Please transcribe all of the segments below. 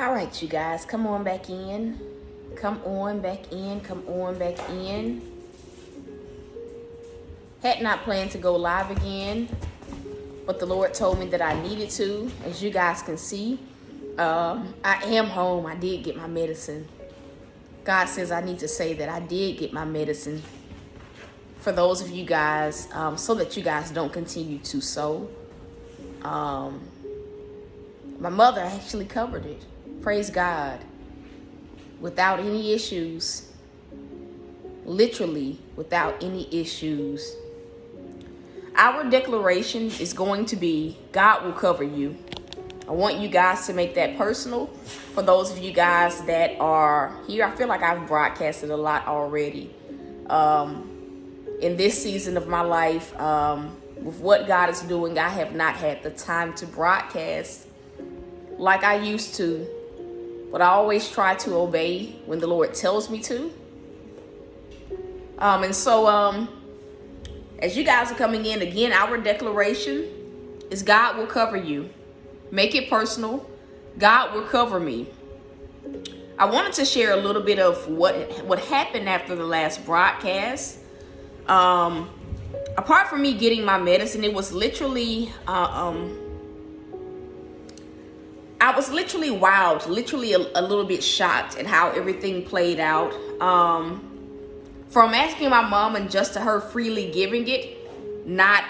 All right, you guys, come on back in. Come on back in. Come on back in. Had not planned to go live again, but the Lord told me that I needed to. As you guys can see, I am home. I did get my medicine. God says I need to say that I did get my medicine for those of you guys, so that you guys don't continue to sow. My mother actually covered it. Praise God. Without any issues. Literally without any issues. Our declaration is going to be, God will cover you. I want you guys to make that personal. For those of you guys that are here, I feel like I've broadcasted a lot already. In this season of my life, with what God is doing, I have not had the time to broadcast like I used to. But I always try to obey when the Lord tells me to. And so, as you guys are coming in, again, our declaration is God will cover you. Make it personal. God will cover me. I wanted to share a little bit of what happened after the last broadcast. Apart from me getting my medicine, it was literally, I was literally wowed, literally a little bit shocked at how everything played out. From asking my mom and just to her freely giving it, not,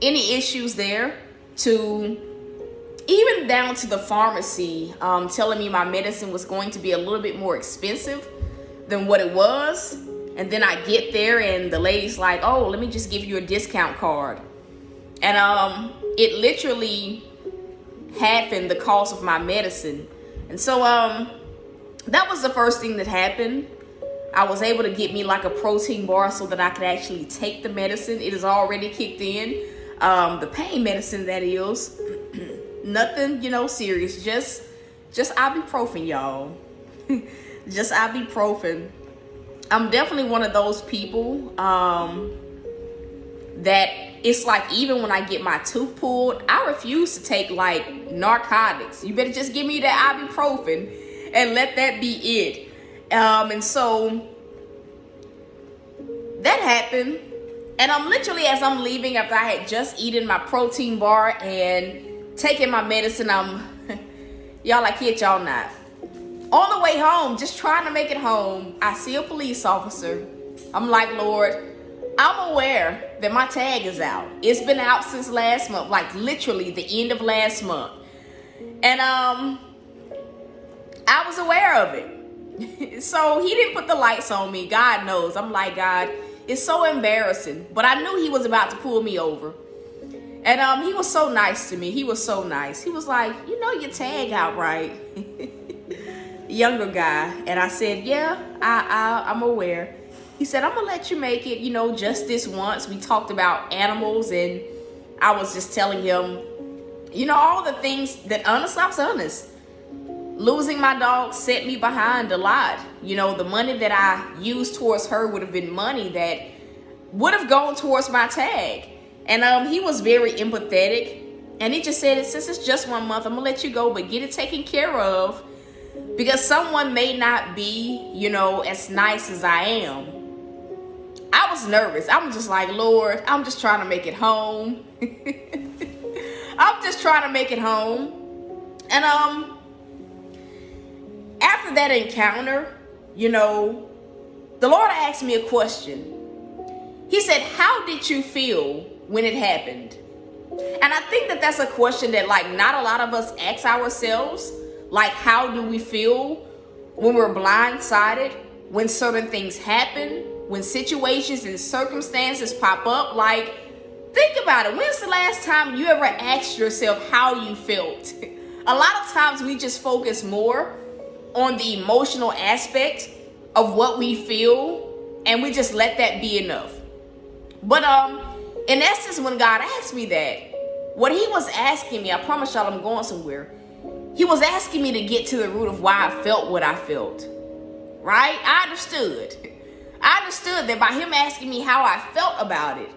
any issues there, to even down to the pharmacy telling me my medicine was going to be a little bit more expensive than what it was. And then I get there and the lady's like, oh, let me just give you a discount card. And it literally halved the cost of my medicine. And so that was the first thing that happened. I was able to get me like a protein bar so that I could actually take the medicine. It is already kicked in. The pain medicine, that is. Nothing, serious. Just ibuprofen, y'all. Just ibuprofen. I'm definitely one of those people that it's like, even when I get my tooth pulled, I refuse to take like narcotics. You better just give me that ibuprofen and let that be it. And so that happened. And I'm literally, as I'm leaving after I had just eaten my protein bar and taking my medicine, y'all, I kid y'all not. On the way home, just trying to make it home, I see a police officer. I'm like, Lord, I'm aware that my tag is out. It's been out since last month, like literally the end of last month. And I was aware of it. So he didn't put the lights on me. God knows. I'm like, God, it's so embarrassing. But I knew he was about to pull me over. And he was so nice to me. He was so nice. He was like, your tag out, right? Younger guy. And I said, yeah, I'm aware. He said, I'm gonna let you make it, just this once. We talked about animals, and I was just telling him, all the things that, honestly, I was honest. Losing my dog set me behind a lot. The money that I used towards her would have been money that would have gone towards my tag. And he was very empathetic. And he just said, since it's just 1 month, I'm gonna let you go, but get it taken care of. Because someone may not be, as nice as I am. I was nervous. I'm just like, Lord, I'm just trying to make it home. I'm just trying to make it home. And after that encounter, the Lord asked me a question. He said, how did you feel when it happened? And I think that that's a question that not a lot of us ask ourselves. Like, how do we feel when we're blindsided, when certain things happen, when situations and circumstances pop up? Think about it. When's the last time you ever asked yourself how you felt? A lot of times we just focus more on the emotional aspect of what we feel, and we just let that be enough. But in essence, when God asked me that, what he was asking me, I promise y'all I'm going somewhere. He was asking me to get to the root of why I felt what I felt. Right? I understood that by him asking me how I felt about it,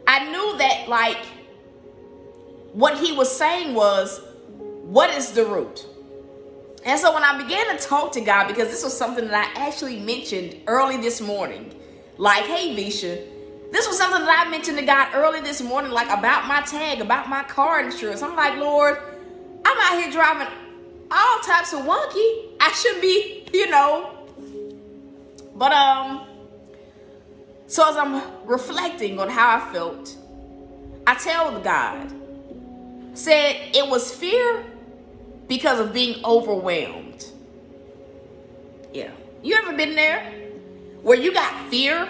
I knew that what he was saying was, what is the root? And so when I began to talk to God, because this was something that I actually mentioned early this morning, like, hey, Visha, this was something that I mentioned to God early this morning, like about my tag, about my car insurance. I'm like, Lord, I'm out here driving all types of wonky. I should be, But so as I'm reflecting on how I felt, I told God, said it was fear because of being overwhelmed. Yeah. You ever been there where you got fear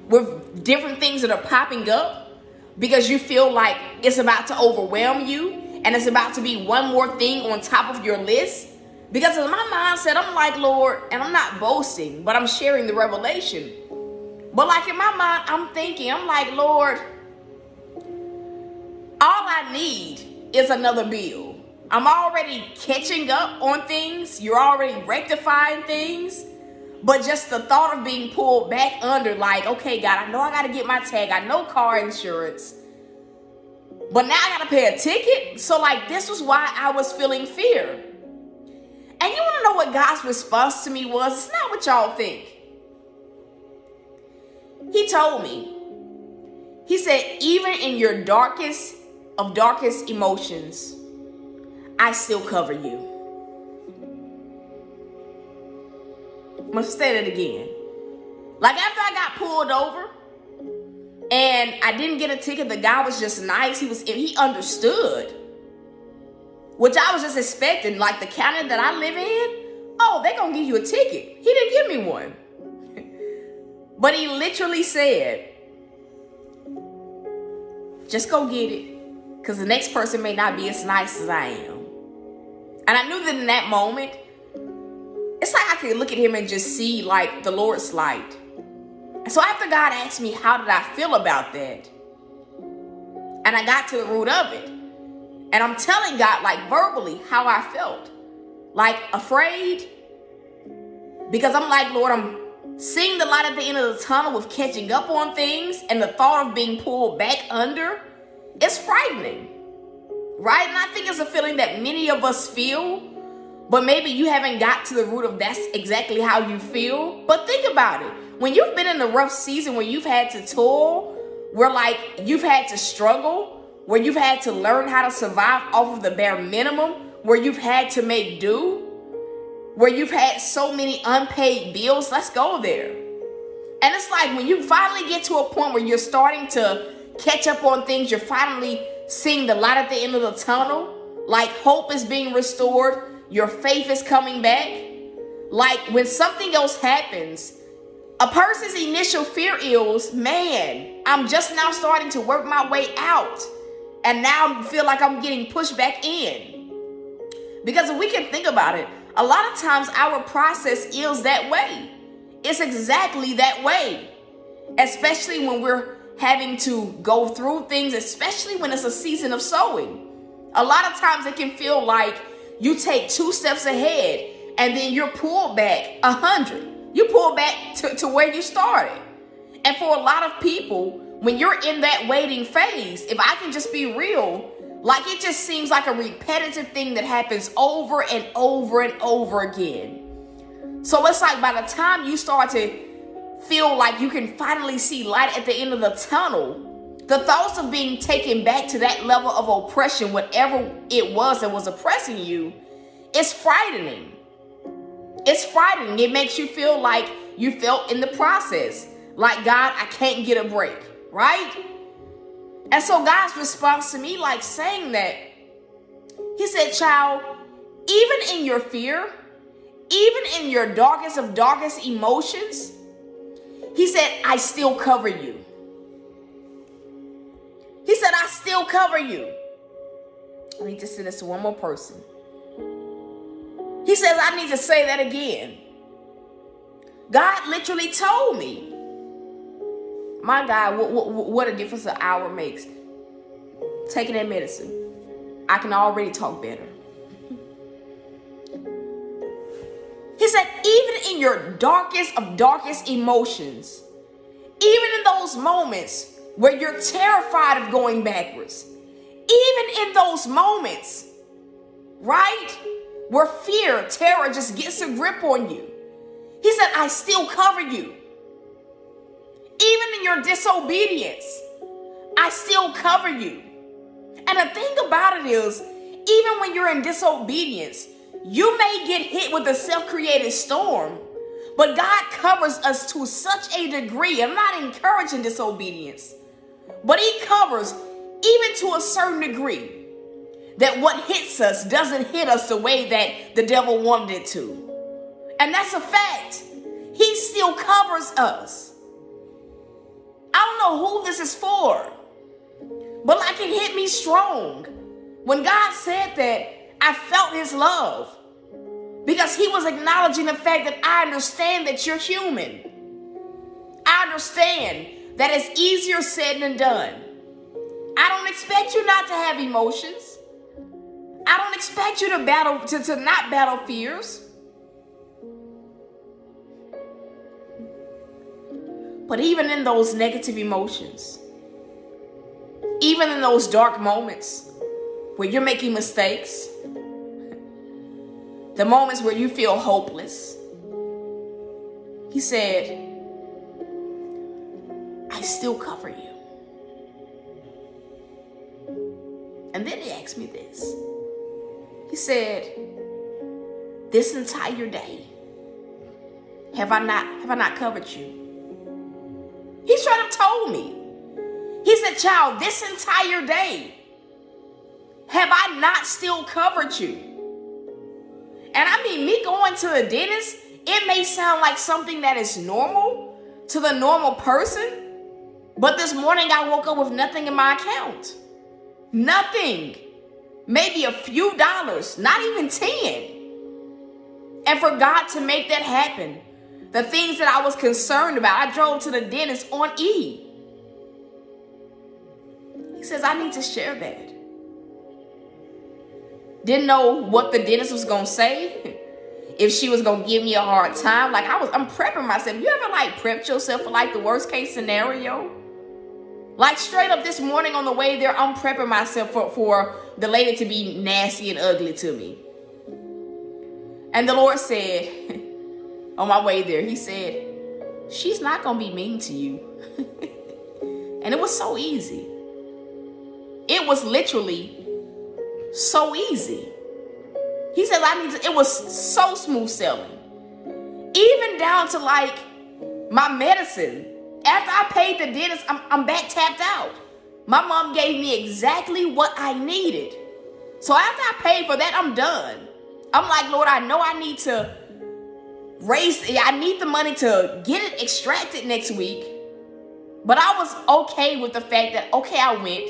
with different things that are popping up because you feel like it's about to overwhelm you and it's about to be one more thing on top of your list? Because in my mindset, I'm like, Lord, and I'm not boasting, but I'm sharing the revelation. But like in my mind, I'm thinking, I'm like, Lord, all I need is another bill. I'm already catching up on things. You're already rectifying things. But just the thought of being pulled back under, like, okay, God, I know I got to get my tag. I know car insurance. But now I got to pay a ticket. So like, this was why I was feeling fear. And you want to know what God's response to me was? It's not what y'all think. He told me, he said, even in your darkest of darkest emotions, I still cover you. I'm going to say that again. Like after I got pulled over and I didn't get a ticket, the guy was just nice. He understood, which I was just expecting. Like the county that I live in, oh, they're going to give you a ticket. He didn't give me one. But he literally said, just go get it, because the next person may not be as nice as I am. And I knew that in that moment, it's like I could look at him and just see like the Lord's light. And so after God asked me, how did I feel about that? And I got to the root of it. And I'm telling God like verbally how I felt. Like afraid. Because I'm like, Lord, I'm seeing the light at the end of the tunnel with catching up on things, and the thought of being pulled back under, it's frightening, right? And I think it's a feeling that many of us feel, but maybe you haven't got to the root of that's exactly how you feel. But think about it. When you've been in a rough season where you've had to toil, where like you've had to struggle, where you've had to learn how to survive off of the bare minimum, where you've had to make do, where you've had so many unpaid bills, let's go there. And it's like when you finally get to a point where you're starting to catch up on things, you're finally seeing the light at the end of the tunnel, like hope is being restored, your faith is coming back. Like when something else happens, a person's initial fear is, man, I'm just now starting to work my way out. And now I feel like I'm getting pushed back in. Because if we can think about it, a lot of times our process is that way. It's exactly that way. Especially when we're having to go through things, especially when it's a season of sowing. A lot of times it can feel like you take 2 steps ahead and then you're pulled back 100. You pull back to where you started. And for a lot of people, when you're in that waiting phase, if I can just be real, like it just seems like a repetitive thing that happens over and over and over again. So it's like by the time you start to feel like you can finally see light at the end of the tunnel, the thoughts of being taken back to that level of oppression, whatever it was that was oppressing you, is frightening. It's frightening. It makes you feel like you felt in the process. Like, God, I can't get a break, right? And so God's response to me, like saying that, he said, child, even in your fear, even in your darkest of darkest emotions, he said, I still cover you. He said, I still cover you. I need to send this to one more person. He says, I need to say that again. God literally told me. My God, what a difference an hour makes. Taking that medicine, I can already talk better. He said, even in your darkest of darkest emotions, even in those moments where you're terrified of going backwards, even in those moments, right? where fear, terror just gets a grip on you. He said, I still cover you. Even in your disobedience, I still cover you. And the thing about it is, even when you're in disobedience, you may get hit with a self-created storm, but God covers us to such a degree. I'm not encouraging disobedience, but he covers even to a certain degree that what hits us doesn't hit us the way that the devil wanted it to. And that's a fact. He still covers us. I don't know who this is for, but like it hit me strong. When God said that, I felt his love because he was acknowledging the fact that I understand that you're human. I understand that it's easier said than done. I don't expect you not to have emotions. I don't expect you to not battle fears. But even in those negative emotions, even in those dark moments where you're making mistakes, the moments where you feel hopeless, he said, I still cover you. And then he asked me this. He said, this entire day, have I not covered you? He straight up told me. He said, child, this entire day, have I not still covered you? And I mean, me going to the dentist, it may sound like something that is normal to the normal person, but this morning I woke up with nothing in my account. Nothing. Maybe a few dollars, not even 10. And for God to make that happen, the things that I was concerned about, I drove to the dentist on E. He says, I need to share that. Didn't know what the dentist was going to say. If she was going to give me a hard time. Like I'm prepping myself. You ever prepped yourself for the worst case scenario? Like straight up this morning on the way there, I'm prepping myself for the lady to be nasty and ugly to me. And the Lord said, on my way there, he said, she's not going to be mean to you. And it was so easy. It was literally so easy. He said, it was so smooth sailing. Even down to my medicine. After I paid the dentist, I'm back tapped out. My mom gave me exactly what I needed. So after I paid for that, I'm done. I'm like, Lord, I know I need the money to get it extracted next week. But I was okay with the fact that, okay, I went.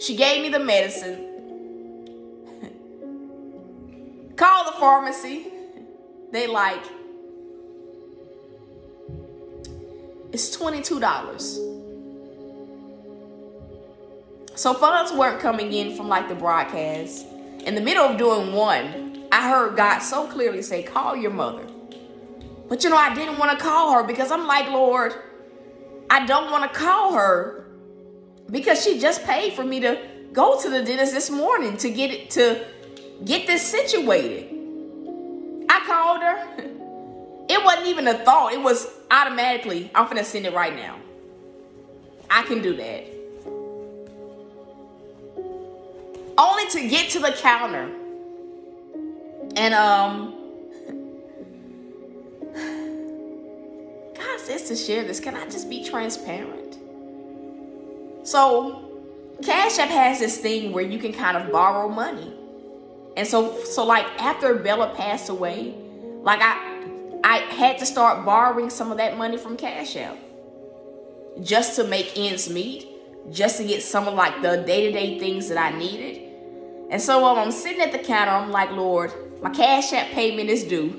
She gave me the medicine. Called the pharmacy. They it's $22. So funds weren't coming in from the broadcast. In the middle of doing one, I heard God so clearly say, call your mother. But I didn't want to call her because I'm like, Lord, I don't want to call her because she just paid for me to go to the dentist this morning to get this situated. I called her. It wasn't even a thought. It was automatically, I'm finna send it right now. I can do that. Only to get to the counter. And God says to share this. Can I just be transparent? So CashApp has this thing where you can kind of borrow money. And so after Bella passed away, I had to start borrowing some of that money from CashApp just to make ends meet, just to get some of the day-to-day things that I needed. And so I'm sitting at the counter, I'm like, Lord, my CashApp payment is due.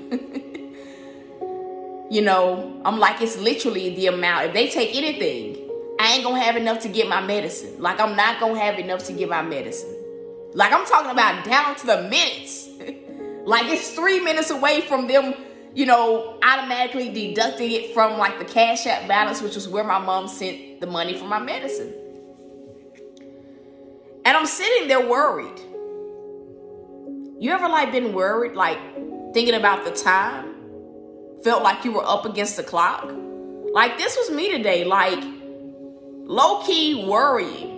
I'm like, it's literally the amount. If they take anything, I ain't gonna have enough to get my medicine. I'm not gonna have enough to get my medicine. I'm talking about down to the minutes. It's 3 minutes away from them, automatically deducting it from the CashApp balance, which was where my mom sent the money for my medicine. And I'm sitting there worried. You ever like been worried, like thinking about the time? Felt like you were up against the clock? Like this was me today, like low-key worrying.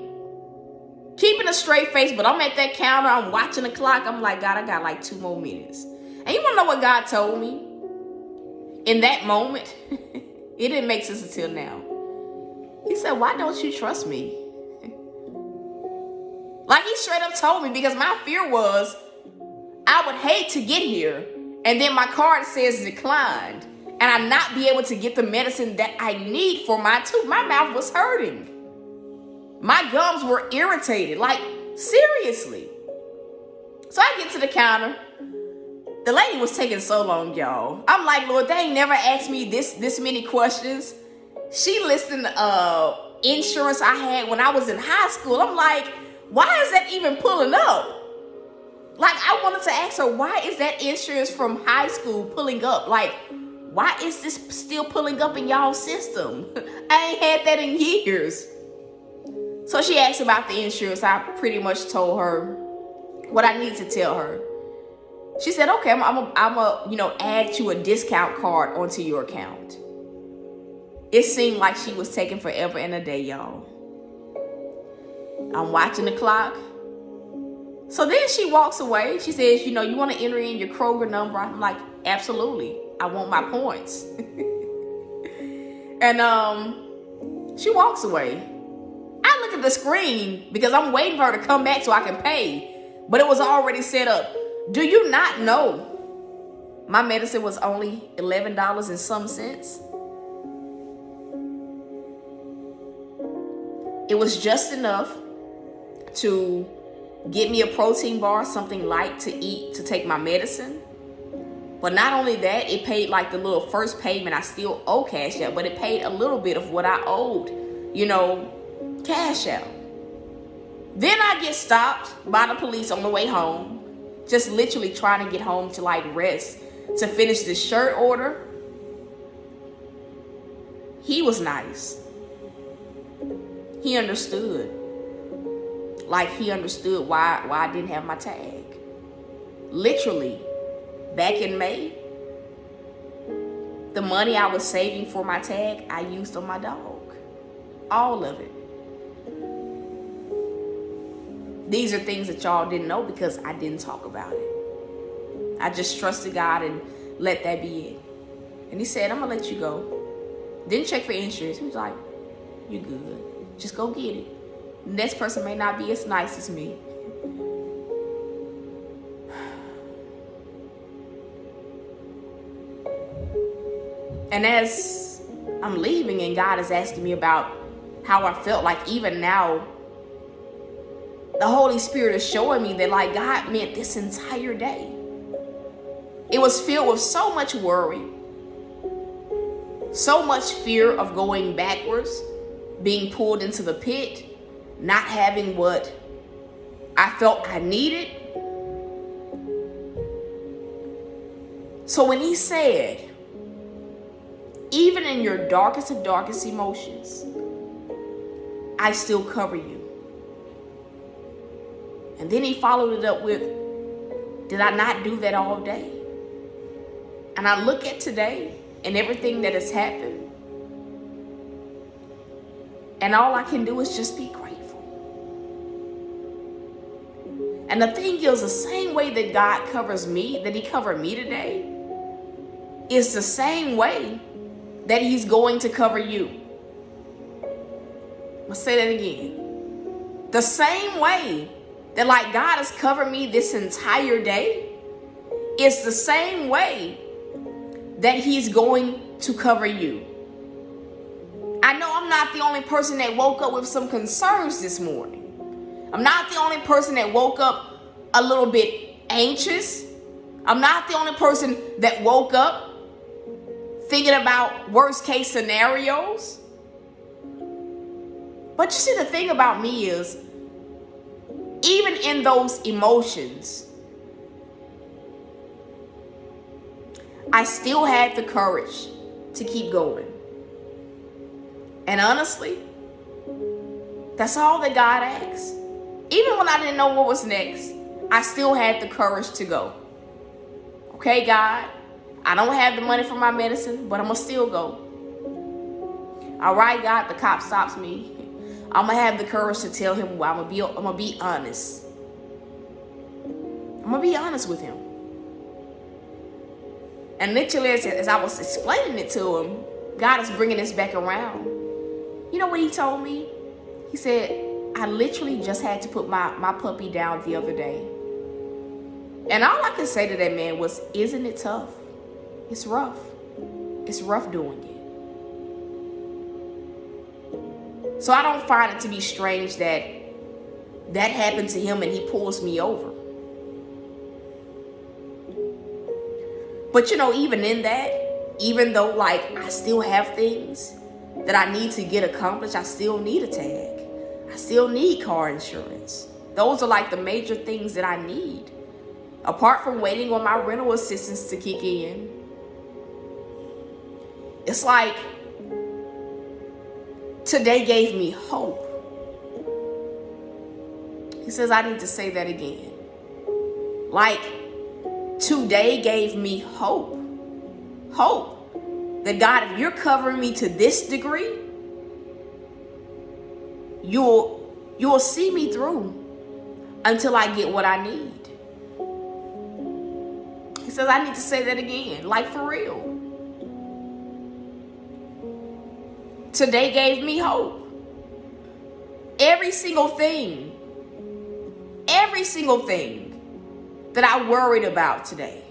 Keeping a straight face, but I'm at that counter, I'm watching the clock. I'm like, God, I got like 2 more minutes. And you want to know what God told me? In that moment, it didn't make sense until now. He said, why don't you trust me? Like he straight up told me, because my fear was I would hate to get here and then my card says declined and I not be able to get the medicine that I need for my tooth. My mouth was hurting. My gums were irritated, like seriously. So I get to the counter. The lady was taking so long, y'all. I'm like, Lord, they ain't never asked me this many questions. She listed insurance I had when I was in high school. I'm like, why is that even pulling up? Like, I wanted to ask her, why is that insurance from high school pulling up? Like, why is this still pulling up in y'all's system? I ain't had that in years. So she asked about the insurance. I pretty much told her what I needed to tell her. She said, okay, I'm a add you a discount card onto your account. It seemed like she was taking forever and a day, y'all. I'm watching the clock. So then she walks away. She says, you want to enter in your Kroger number? I'm like, absolutely. I want my points. And she walks away. I look at the screen because I'm waiting for her to come back so I can pay. But it was already set up. Do you not know my medicine was only $11 and some cents? It was just enough to get me a protein bar, something light to eat, to take my medicine. But not only that, it paid like the little first payment. I still owe CashApp, but it paid a little bit of what I owed, CashApp. Then I get stopped by the police on the way home, just literally trying to get home to like rest, to finish this shirt order. He was nice. He understood. Like he understood why I didn't have my tag. Literally, back in May, the money I was saving for my tag, I used on my dog. All of it. These are things that y'all didn't know because I didn't talk about it. I just trusted God and let that be it. And he said, I'm going to let you go. Didn't check for insurance. He was like, you're good. Just go get it. The next person may not be as nice as me. And as I'm leaving and God is asking me about how I felt, like even now, the Holy Spirit is showing me that like God meant this entire day. It was filled with so much worry, so much fear of going backwards, being pulled into the pit, not having what I felt I needed. So when he said, even in your darkest of darkest emotions, I still cover you. And then he followed it up with, did I not do that all day? And I look at today and everything that has happened, and all I can do is just be grateful. And the thing is, the same way that God covers me, that he covered me today, is the same way that he's going to cover you. I'm gonna say that again. The same way that like God has covered me this entire day, it's the same way that he's going to cover you. I know I'm not the only person that woke up with some concerns this morning. I'm not the only person that woke up a little bit anxious. I'm not the only person that woke up thinking about worst case scenarios. But you see, the thing about me is, even in those emotions, I still had the courage to keep going. And honestly, that's all that God asks. Even when I didn't know what was next, I still had the courage to go. Okay, God, I don't have the money for my medicine, but I'm going to still go. All right, God, the cop stops me. I'm going to have the courage to tell him why. I'm going to be honest. I'm going to be honest with him. And literally, as I was explaining it to him, God is bringing this back around. You know what he told me? He said, I literally just had to put my puppy down the other day. And all I could say to that man was, isn't it tough? It's rough. It's rough doing it. So I don't find it to be strange that that happened to him and he pulls me over. But even in that, even though I still have things that I need to get accomplished, I still need a tag. I still need car insurance. Those are the major things that I need. Apart from waiting on my rental assistance to kick in. It's today gave me hope. He says, I need to say that again. Today gave me hope. Hope that God, if you're covering me to this degree, you'll see me through until I get what I need. He says, I need to say that again, for real. Today gave me hope. Every single thing that I worried about today,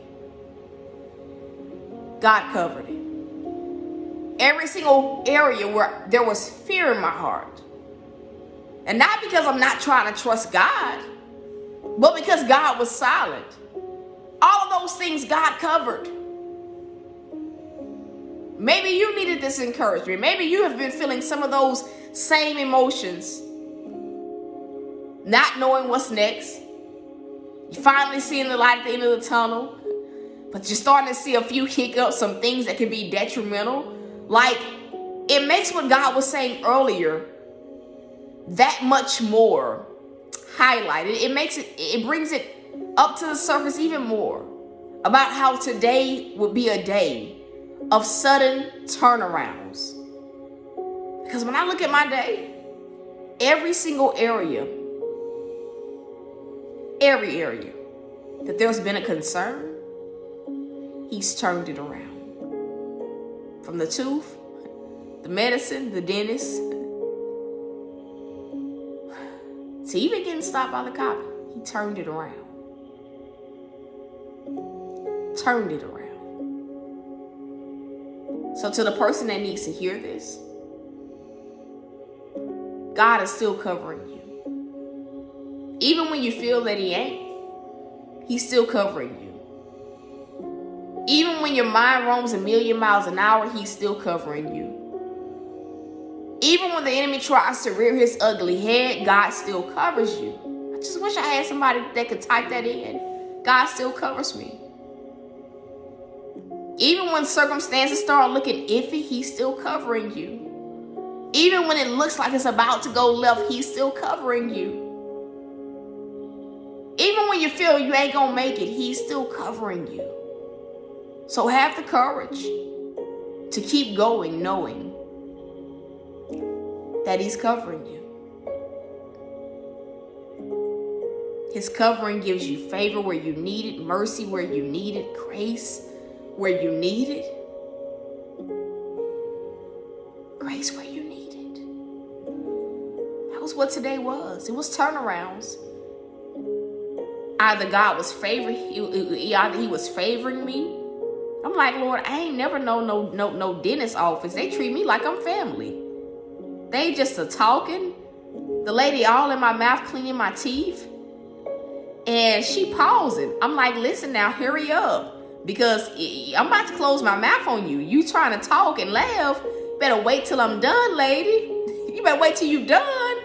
God covered it. Every single area where there was fear in my heart. And not because I'm not trying to trust God, but because God was silent. All of those things God covered. Maybe you needed this encouragement. Maybe you have been feeling some of those same emotions. Not knowing what's next. You're finally seeing the light at the end of the tunnel. But you're starting to see a few hiccups, some things that can be detrimental. It makes what God was saying earlier that much more highlighted. It brings it up to the surface even more about how today would be a day of sudden turnarounds. Because when I look at my day, every single area that there's been a concern, He's turned it around. From the tooth, the medicine, the dentist, to even getting stopped by the cop, He turned it around. Turned it around. So to the person that needs to hear this, God is still covering you. Even when you feel that He ain't, He's still covering you. Even when your mind roams a million miles an hour, He's still covering you. Even when the enemy tries to rear his ugly head, God still covers you. I just wish I had somebody that could type that in. God still covers me. Even when circumstances start looking iffy, He's still covering you. Even when it looks like it's about to go left, He's still covering you. Even when you feel you ain't gonna make it, He's still covering you. So have the courage to keep going, knowing that He's covering you. His covering gives you favor where you need it, mercy where you need it, grace where you need it. Grace where you need it. That was what today was. It was turnarounds. Either God was favoring, either He was favoring me. I'm like, Lord, I ain't never known no dentist office. They treat me like I'm family. They just a talking. The lady all in my mouth cleaning my teeth. And she pausing. I'm like, listen now, hurry up. Because I'm about to close my mouth on you. You trying to talk and laugh. Better wait till I'm done, lady. You better wait till you done.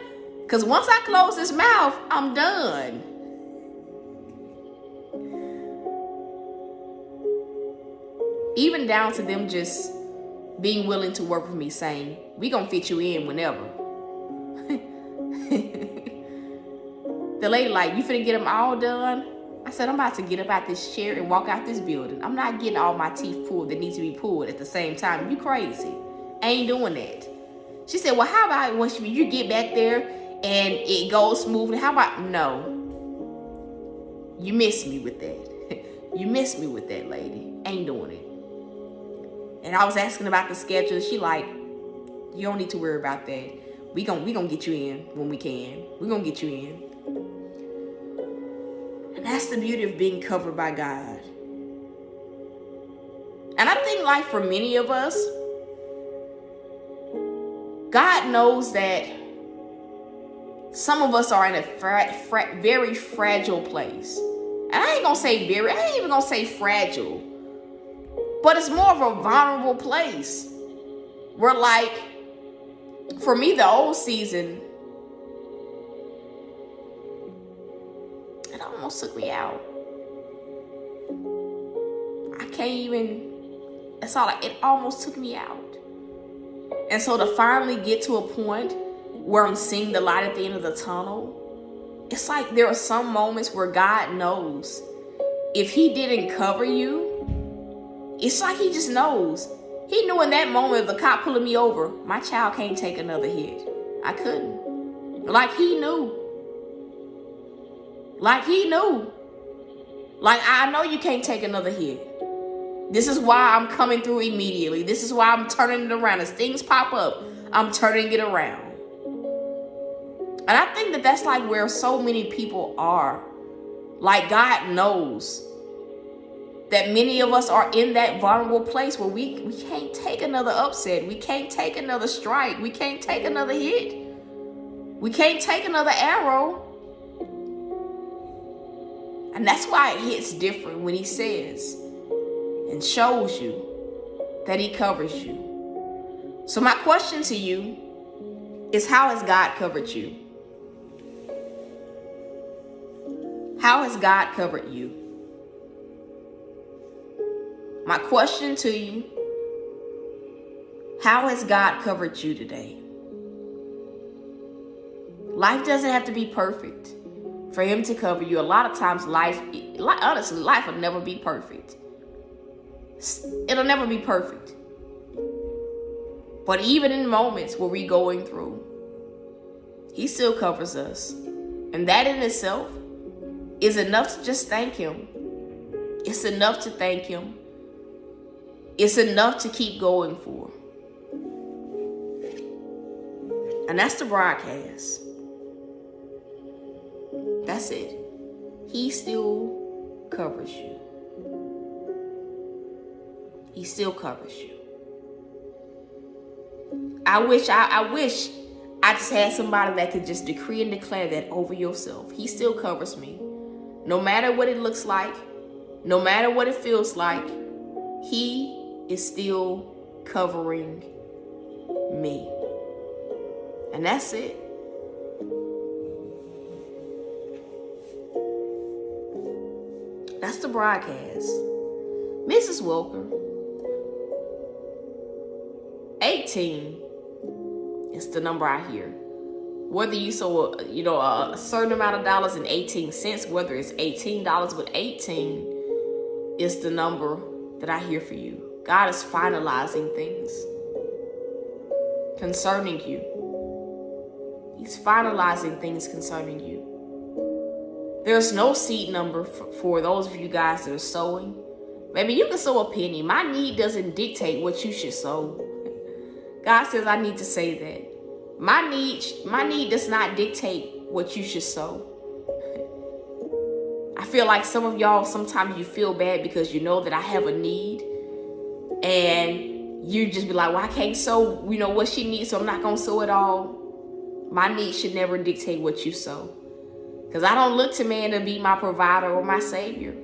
Because once I close this mouth, I'm done. Even down to them just being willing to work with me, saying, we gonna fit you in whenever. The lady like, you finna get them all done? I said, I'm about to get up out this chair and walk out this building. I'm not getting all my teeth pulled that need to be pulled at the same time. You crazy. I ain't doing that. She said, well, how about once you get back there and it goes smoothly? How about, no. You missed me with that. You missed me with that, lady. Ain't doing it. And I was asking about the schedule. She like, you don't need to worry about that. We gonna get you in when we can. We gonna get you in. And that's the beauty of being covered by God. And I think like for many of us, God knows that some of us are in a very fragile place. And I ain't even gonna say fragile, but it's more of a vulnerable place. Where like, for me, the old season, it almost took me out. I can't even, it almost took me out. And so to finally get to a point where I'm seeing the light at the end of the tunnel, it's like there are some moments where God knows if he didn't cover you, it's like he just knows. He knew in that moment of the cop pulling me over, my child can't take another hit. I couldn't. Like he knew. Like he knew. Like, I know you can't take another hit. This is why I'm coming through immediately. This is why I'm turning it around. As things pop up, I'm turning it around. And I think that that's like where so many people are. Like God knows that many of us are in that vulnerable place where we can't take another upset. We can't take another strike. We can't take another hit. We can't take another arrow. And that's why it hits different when he says and shows you that he covers you. So my question to you is, how has God covered you? How has God covered you? My question to you, how has God covered you today? Life doesn't have to be perfect for him to cover you. A lot of times honestly, life will never be perfect. It'll never be perfect. But even in moments where we're going through, he still covers us. And that in itself is enough to just thank him. It's enough to thank him. It's enough to keep going for. And that's the broadcast. That's it. He still covers you. He still covers you. I wish I just had somebody that could just decree and declare that over yourself. He still covers me. No matter what it looks like, no matter what it feels like, he is still covering me. And that's it. That's the broadcast. Mrs. Wilker, 18 is the number I hear. Whether you sow a certain amount of dollars and 18 cents, whether it's $18, but 18 is the number that I hear for you. God is finalizing things concerning you. He's finalizing things concerning you. There's no seed number for those of you guys that are sowing. Maybe you can sow a penny. My need doesn't dictate what you should sow. God says I need to say that. My need does not dictate what you should sow. I feel like some of y'all, sometimes you feel bad because you know that I have a need. And you just be like, well, I can't sow, what she needs, so I'm not going to sow it all. My need should never dictate what you sow. Because I don't look to man to be my provider or my savior.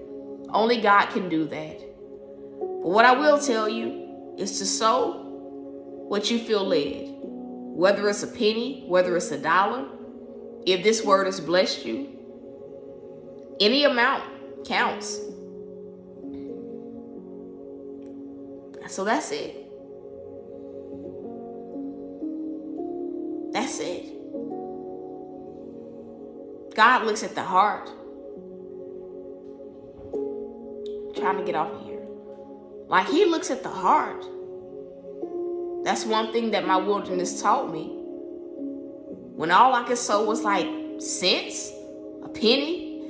Only God can do that. But what I will tell you is to sow what you feel led. Whether it's a penny, whether it's $1, if this word has blessed you, any amount counts. So that's it. That's it. God looks at the heart. I'm trying to get off of here. Like, he looks at the heart. That's one thing that my wilderness taught me. When all I could sow was like cents, a penny.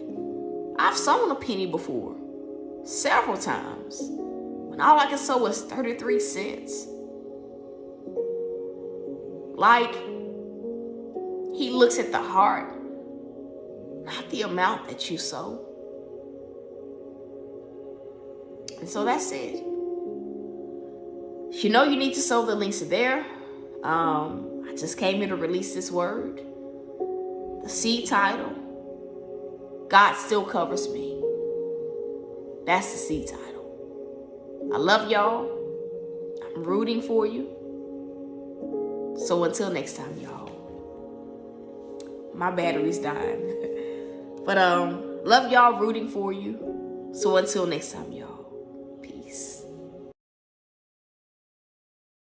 I've sown a penny before, several times. When all I could sow was 33 cents. Like, he looks at the heart, not the amount that you sow. And so that's it. If you know you need to sow, the links are there. I just came here to release this word. The seed title, God Still Covers Me. That's the seed title. I love y'all. I'm rooting for you. So until next time, y'all. My battery's dying. But love y'all, rooting for you. So until next time, y'all.